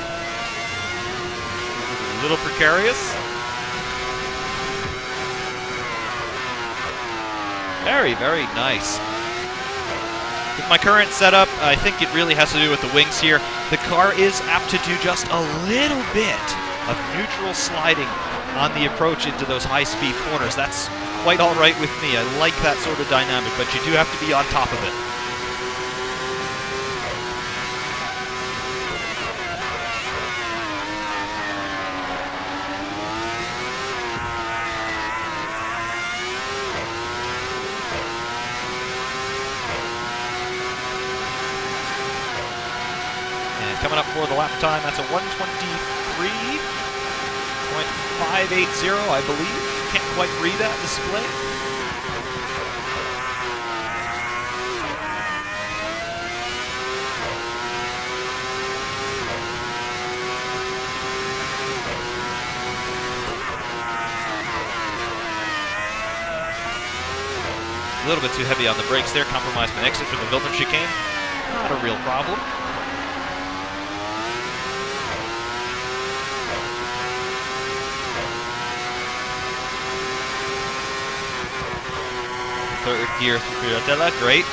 A little precarious. Very, very nice. With my current setup, I think it really has to do with the wings here. The car is apt to do just a little bit of neutral sliding on the approach into those high-speed corners. That's quite all right with me. I like that sort of dynamic, but you do have to be on top of it. Coming up for the lap time, that's a 1:23.580, I believe. Can't quite read that display. little bit too heavy on the brakes there. Compromised my exit from the Wilderness chicane. Not a real problem. Third gear through Rotella, great.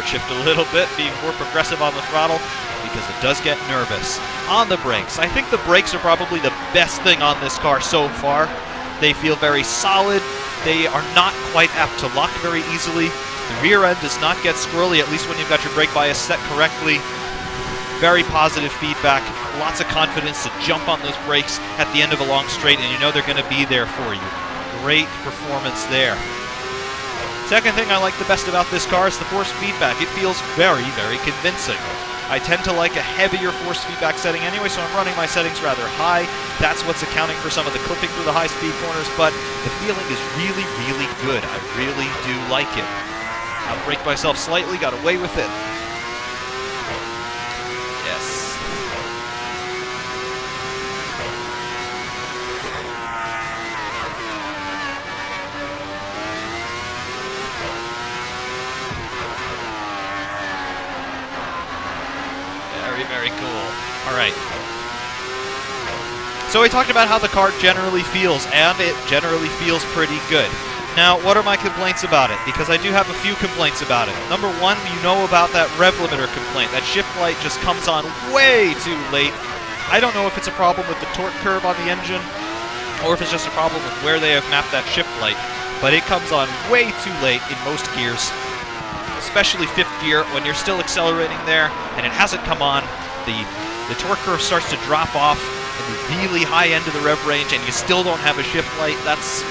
Shift a little bit, being more progressive on the throttle because it does get nervous. On the brakes, I think the brakes are probably the best thing on this car so far. They feel very solid. They are not quite apt to lock very easily. The rear end does not get squirrely, at least when you've got your brake bias set correctly. Very positive feedback, lots of confidence to jump on those brakes at the end of a long straight, and you know they're going to be there for you. Great performance there. Second thing I like the best about this car is the force feedback. It feels very, very convincing. I tend to like a heavier force feedback setting anyway, so I'm running my settings rather high. That's what's accounting for some of the clipping through the high-speed corners, but the feeling is really, really good. I really do like it. I braked myself slightly, got away with it. Yes. Very cool. Alright. So we talked about how the car generally feels, and it generally feels pretty good. Now, what are my complaints about it? Because I do have a few complaints about it. Number one, you know about that rev limiter complaint. That shift light just comes on way too late. I don't know if it's a problem with the torque curve on the engine, or if it's just a problem with where they have mapped that shift light, but it comes on way too late in most gears. Especially fifth gear, when you're still accelerating there, and it hasn't come on, the torque curve starts to drop off in the really high end of the rev range, and you still don't have a shift light. That's,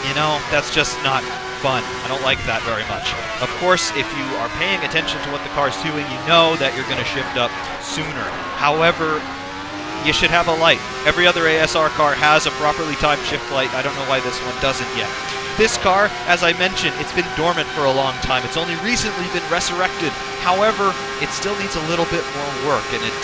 you know, that's just not fun. I don't like that very much. Of course, if you are paying attention to what the car is doing, you know that you're going to shift up sooner. However, you should have a light. Every other ASR car has a properly timed shift light. I don't know why this one doesn't yet. This car, as I mentioned, it's been dormant for a long time. It's only recently been resurrected. However, it still needs a little bit more work, and it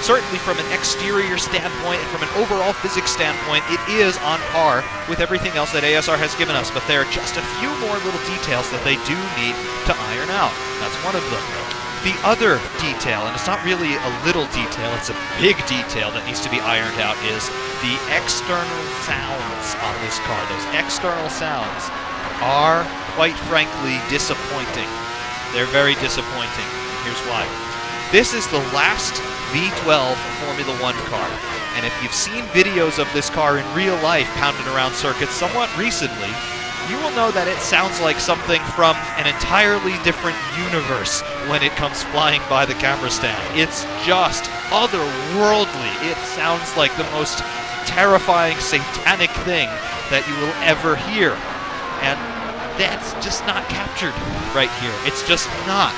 certainly from an exterior standpoint and from an overall physics standpoint, it is on par with everything else that ASR has given us, but there are just a few more little details that they do need to iron out. That's one of them. The other detail, and it's not really a little detail, it's a big detail that needs to be ironed out, is the external sounds on this car. Those external sounds are, quite frankly, disappointing. They're very disappointing. Here's why. This is the Last V12 Formula 1 car, and if you've seen videos of this car in real life pounding around circuits somewhat recently, you will know that it sounds like something from an entirely different universe when it comes flying by the camera stand. It's just otherworldly. It sounds like the most terrifying, satanic thing that you will ever hear. And that's just not captured right here. It's just not.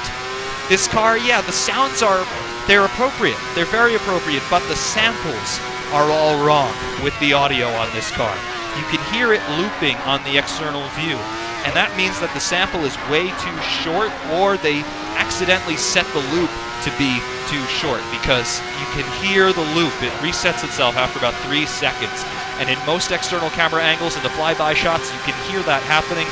This car, yeah, the sounds they're appropriate. They're very appropriate, but the samples are all wrong with the audio on this car. You can hear it looping on the external view, and that means that the sample is way too short, or they accidentally set the loop to be too short, because you can hear the loop. It resets itself after about 3 seconds, and in most external camera angles and the flyby shots, you can hear that happening,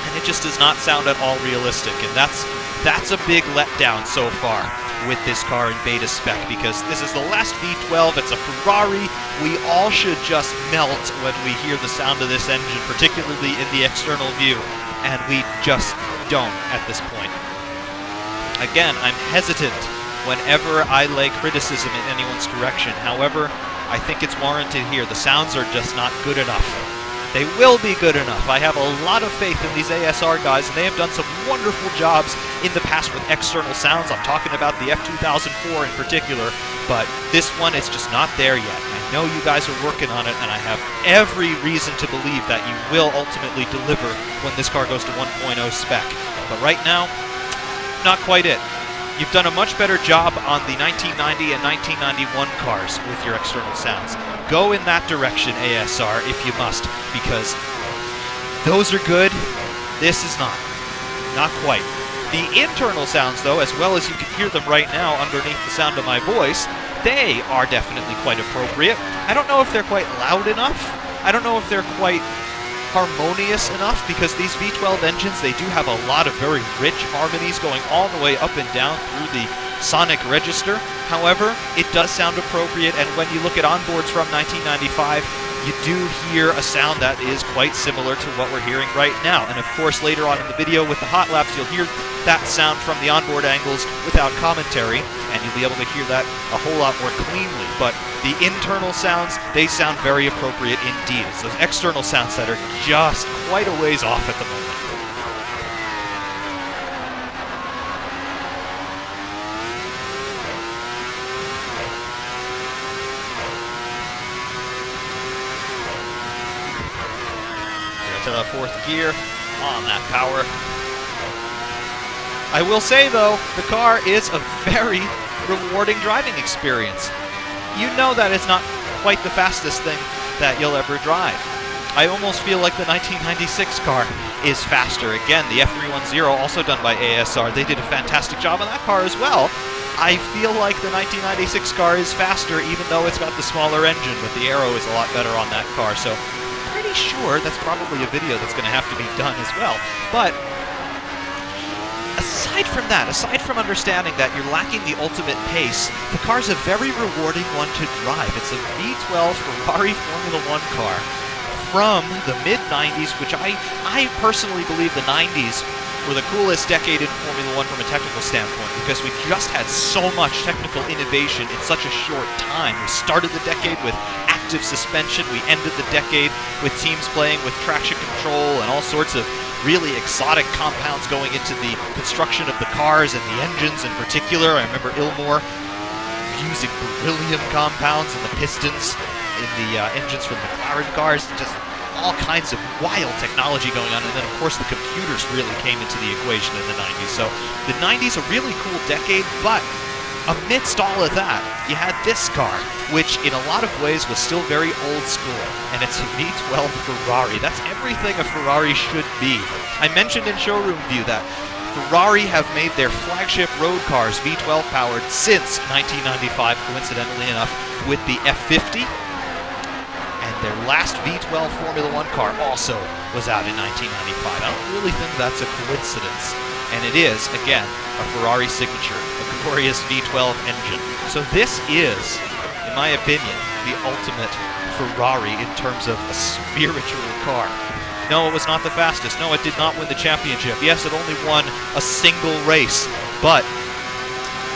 and it just does not sound at all realistic, and that's a big letdown so far with this car in beta spec, because this is the Last V12, it's a Ferrari. We all should just melt when we hear the sound of this engine, particularly in the external view, and we just don't at this point. Again, I'm hesitant whenever I lay criticism in anyone's direction. However, I think it's warranted here. The sounds are just not good enough. They will be good enough. I have a lot of faith in these ASR guys, and they have done some wonderful jobs in the past with external sounds. I'm talking about the F2004 in particular, but this one is just not there yet. I know you guys are working on it, and I have every reason to believe that you will ultimately deliver when this car goes to 1.0 spec. But right now, not quite it. You've done a much better job on the 1990 and 1991 cars with your external sounds. Go in that direction, ASR, if you must, because those are good. This is not. Not quite. The internal sounds, though, as well as you can hear them right now underneath the sound of my voice, they are definitely quite appropriate. I don't know if they're quite loud enough. I don't know if they're quite harmonious enough, because these V12 engines, they do have a lot of very rich harmonies going all the way up and down through the sonic register. However, it does sound appropriate, and when you look at onboards from 1995, you do hear a sound that is quite similar to what we're hearing right now. And of course, later on in the video with the hot laps, you'll hear that sound from the onboard angles without commentary, and you'll be able to hear that a whole lot more cleanly. But the internal sounds, they sound very appropriate indeed. It's those external sounds that are just quite a ways off at the moment. To the fourth gear on that power. I will say, though, the car is a very rewarding driving experience. You know that it's not quite the fastest thing that you'll ever drive. I almost feel like the 1996 car is faster. Again, the F310, also done by ASR, they did a fantastic job on that car as well. I feel like the 1996 car is faster, even though it's got the smaller engine, but the aero is a lot better on that car. So pretty sure that's probably a video that's going to have to be done as well. But aside from that, aside from understanding that you're lacking the ultimate pace, the car's a very rewarding one to drive. It's a V12 Ferrari Formula 1 car from the mid-90s, which I personally believe the 90s were the coolest decade in Formula 1 from a technical standpoint, because we just had so much technical innovation in such a short time. We started the decade with active suspension, we ended the decade with teams playing with traction control and all sorts of really exotic compounds going into the construction of the cars and the engines in particular. I remember Ilmore using beryllium compounds in the pistons in the engines from the McLaren cars. Just all kinds of wild technology going on, and then of course the computers really came into the equation in the 90s. So the 90s, a really cool decade, but amidst all of that, you had this car, which in a lot of ways was still very old school, and it's a V12 Ferrari. That's everything a Ferrari should be. I mentioned in Showroom View that Ferrari have made their flagship road cars V12 powered since 1995, coincidentally enough, with the F50. Their last V12 Formula 1 car also was out in 1995. I don't really think that's a coincidence. And it is, again, a Ferrari signature, a glorious V12 engine. So this is, in my opinion, the ultimate Ferrari in terms of a spiritual car. No, it was not the fastest. No, it did not win the championship. Yes, it only won a single race, but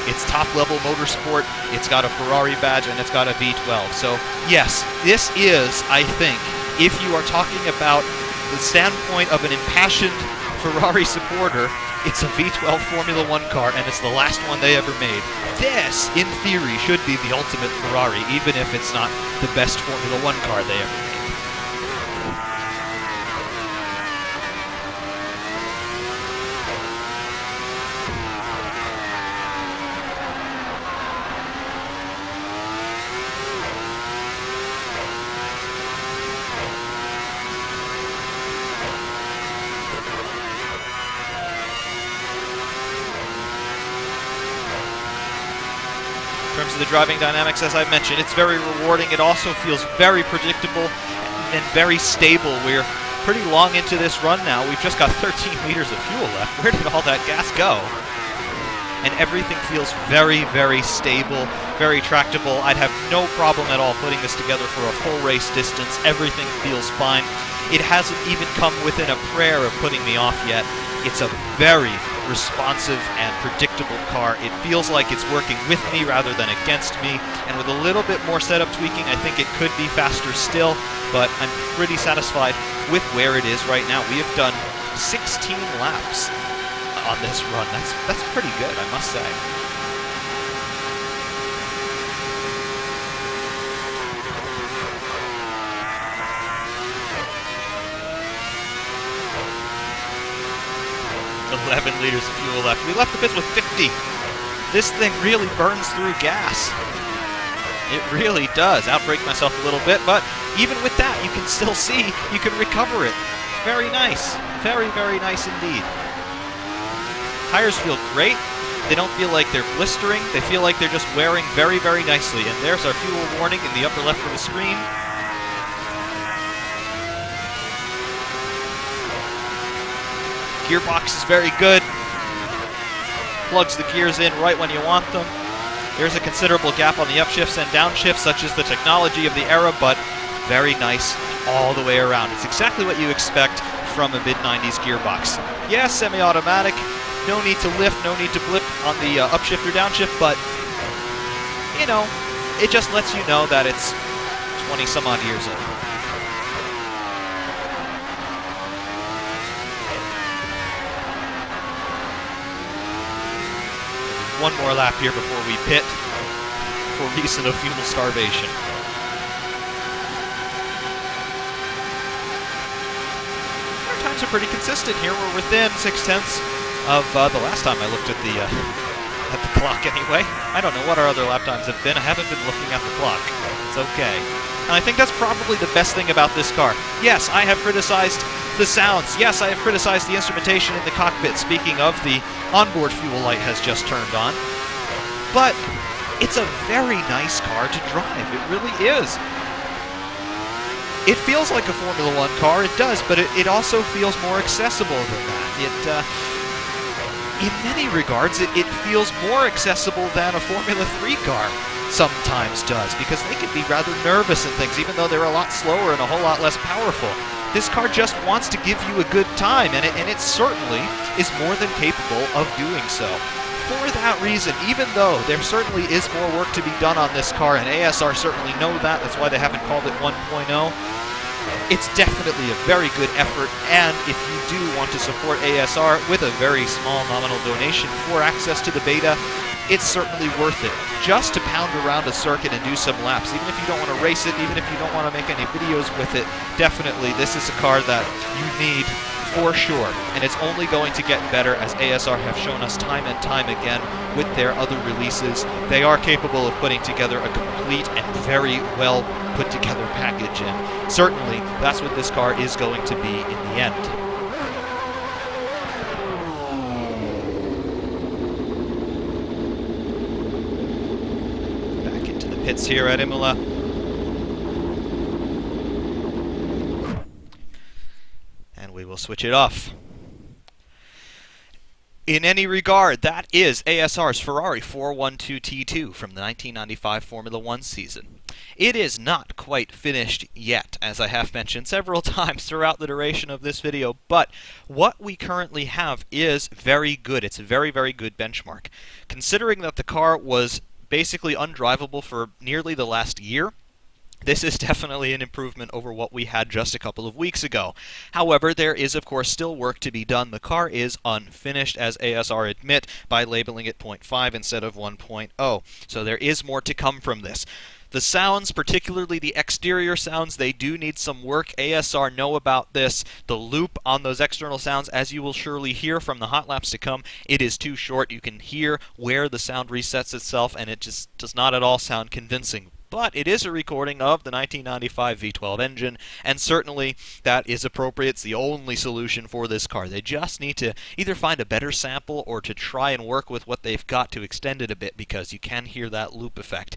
it's top-level motorsport, it's got a Ferrari badge, and it's got a V12. So, yes, this is, I think, if you are talking about the standpoint of an impassioned Ferrari supporter, it's a V12 Formula 1 car, and it's the last one they ever made. This, in theory, should be the ultimate Ferrari, even if it's not the best Formula 1 car they ever made. In terms of the driving dynamics, as I mentioned, it's very rewarding. It also feels very predictable and very stable. We're pretty long into this run now. We've just got 13 liters of fuel left. Where did all that gas go? And everything feels very, very stable, very tractable. I'd have no problem at all putting this together for a full race distance. Everything feels fine. It hasn't even come within a prayer of putting me off yet. It's a very responsive and predictable car. It feels like it's working with me rather than against me, and with a little bit more setup tweaking, I think it could be faster still, but I'm pretty satisfied with where it is right now. We have done 16 laps on this run. That's pretty good, I must say. $11 liters of fuel left. We left the pits with 50. This thing really burns through gas. It really does. Outbrake myself a little bit, but even with that, you can still see you can recover it. Very nice. Very, very nice indeed. tires feel great. They don't feel like they're blistering. They feel like they're just wearing very, very nicely. And there's our fuel warning in the upper left of the screen. Gearbox is very good. Plugs the gears in right when you want them. There's a considerable gap on the upshifts and downshifts, such as the technology of the era, but very nice all the way around. It's exactly what you expect from a mid-90s gearbox. Yes, semi-automatic, no need to lift, no need to blip on the upshift or downshift, but, you know, it just lets you know that it's 20-some-odd years old. One more lap here before we pit for reason of fuel starvation. Our times are pretty consistent here. We're within 0.6 of the last time I looked at the clock anyway. I don't know what our other lap times have been. I haven't been looking at the clock. It's okay. And I think that's probably the best thing about this car. Yes, I have criticized the sounds. Yes, I have criticized the instrumentation in the cockpit. Speaking of, the onboard fuel light has just turned on. But it's a very nice car to drive. It really is. It feels like a Formula One car. It does, but it also feels more accessible than that. In many regards, it feels more accessible than a Formula 3 car sometimes does, because they can be rather nervous and things, even though they're a lot slower and a whole lot less powerful. This car just wants to give you a good time, and it certainly is more than capable of doing so. For that reason, even though there certainly is more work to be done on this car, and ASR certainly know that, that's why they haven't called it 1.0, it's definitely a very good effort, and if you do want to support ASR with a very small nominal donation for access to the beta, it's certainly worth it. Just to pound around a circuit and do some laps, even if you don't want to race it, even if you don't want to make any videos with it, definitely this is a car that you need for sure, and it's only going to get better, as ASR have shown us time and time again with their other releases. They are capable of putting together a complete and very well put together package, and certainly that's what this car is going to be in the end. Back into the pits here at Imola. We will switch it off. In any regard, that is ASR's Ferrari 412T2 from the 1995 Formula One season. It is not quite finished yet, as I have mentioned several times throughout the duration of this video, but what we currently have is very good. It's a very, very good benchmark. Considering that the car was basically undrivable for nearly the last year, this is definitely an improvement over what we had just a couple of weeks ago. However, there is, of course, still work to be done. The car is unfinished, as ASR admit, by labeling it 0.5 instead of 1.0. So there is more to come from this. The sounds, particularly the exterior sounds, they do need some work. ASR know about this. The loop on those external sounds, as you will surely hear from the hot laps to come, it is too short. You can hear where the sound resets itself, and it just does not at all sound convincing. But it is a recording of the 1995 V12 engine, and certainly that is appropriate. It's the only solution for this car. They just need to either find a better sample or to try and work with what they've got to extend it a bit, because you can hear that loop effect.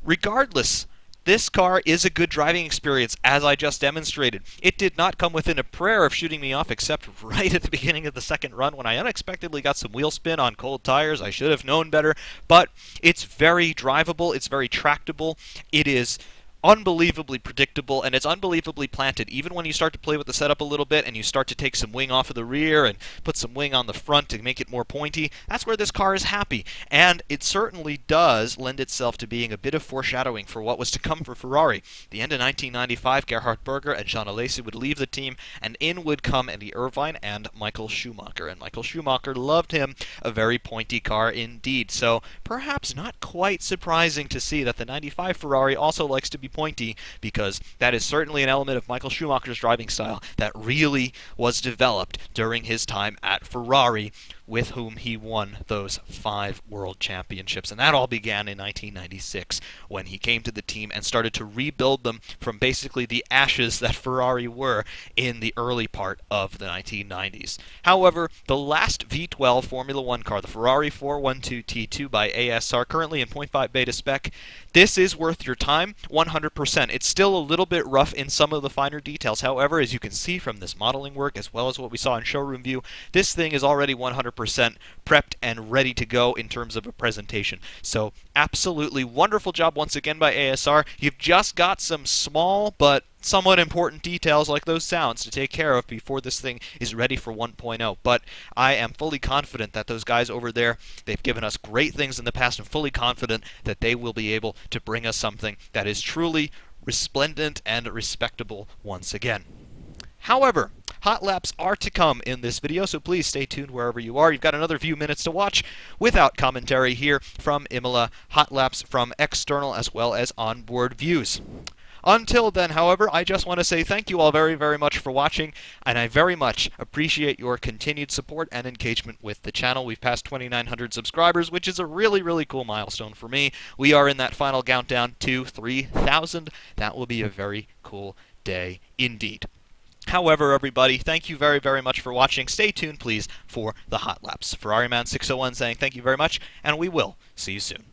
Regardless, this car is a good driving experience, as I just demonstrated. It did not come within a prayer of shooting me off, except right at the beginning of the second run when I unexpectedly got some wheel spin on cold tires. I should have known better, but it's very drivable, it's very tractable, it is unbelievably predictable, and it's unbelievably planted. Even when you start to play with the setup a little bit and you start to take some wing off of the rear and put some wing on the front to make it more pointy, that's where this car is happy. And it certainly does lend itself to being a bit of foreshadowing for what was to come for Ferrari. The end of 1995, Gerhard Berger and Jean Alesi would leave the team, and in would come Eddie Irvine and Michael Schumacher. And Michael Schumacher loved him a very pointy car indeed. So perhaps not quite surprising to see that the 95 Ferrari also likes to be pointy, because that is certainly an element of Michael Schumacher's driving style that really was developed during his time at Ferrari, with whom he won those 5 world championships. And that all began in 1996 when he came to the team and started to rebuild them from basically the ashes that Ferrari were in the early part of the 1990s. However, the last V12 Formula One car, the Ferrari 412 T2 by ASR, currently in 0.5 beta spec, this is worth your time 100%. It's still a little bit rough in some of the finer details. However, as you can see from this modeling work as well as what we saw in showroom view, this thing is already 100% prepped and ready to go in terms of a presentation. So absolutely wonderful job once again by ASR. You've just got some small but somewhat important details like those sounds to take care of before this thing is ready for 1.0. But I am fully confident that those guys over there, they've given us great things in the past, and fully confident that they will be able to bring us something that is truly resplendent and respectable once again. However, hot laps are to come in this video, so please stay tuned wherever you are. You've got another few minutes to watch without commentary here from Imola, hot laps from external as well as onboard views. Until then, however, I just want to say thank you all very, very much for watching, and I very much appreciate your continued support and engagement with the channel. We've passed 2,900 subscribers, which is a really, really cool milestone for me. We are in that final countdown to 3,000. That will be a very cool day indeed. However, everybody, thank you very, very much for watching. Stay tuned, please, for the hot laps. Ferrari Man 601 saying thank you very much, and we will see you soon.